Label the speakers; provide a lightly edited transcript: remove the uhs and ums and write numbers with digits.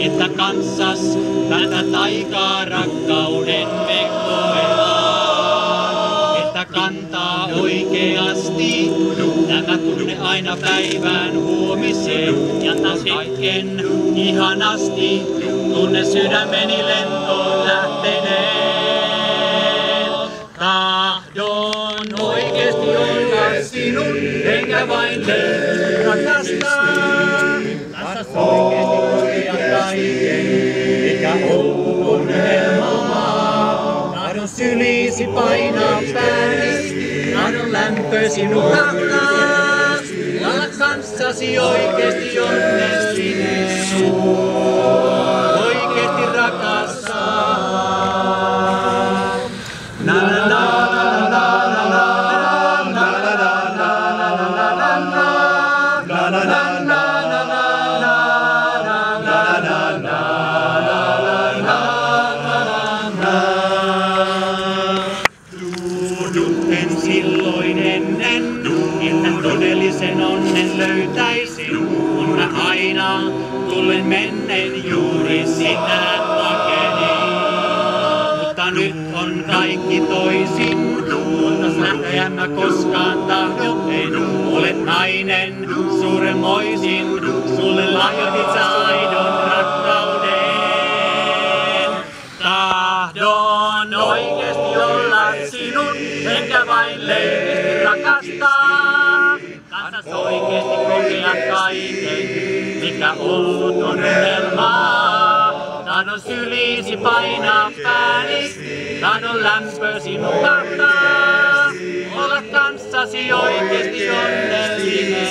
Speaker 1: että kanssas tätä taikaa rakkauden me koetaan. Että kantaa oikeasti tämä tunne aina päivään huomiseen ja taas hetken ihanasti tunne sydämeni lentoon lähteneen. Tahdon oikeesti olla sinun, enkä vain rakastaa. Tansas oikeesti kokea kaiken, mikä on unelmaa. Tahdon syliisi painaa pääni, tahdon lämpösi nukahtaa. Olla kanssasi oikeesti onnellinen, oikeesti rakastaa. Na na na na na na na na na na na. Silloin ennen, että todellisen onnen löytäisin, kun mä aina tullen mennen juuri sitä pakenin. Mutta nyt on kaikki toisin, mutta nähdään mä koskaan tahdoin. Olet nainen, suuremmoisin, sulle lahjoitit sä aidon rakkauden. Tahdon oikeesti olla sinun, enkä vain leikisti rakastaa. Kanssas oikeesti kokea kaiken, mikä ollut on unelmaa. Tahdon syliisi painaa pääni, tahdon lämpösi nukahtaa. Olla kanssasi oikeesti onnellinen.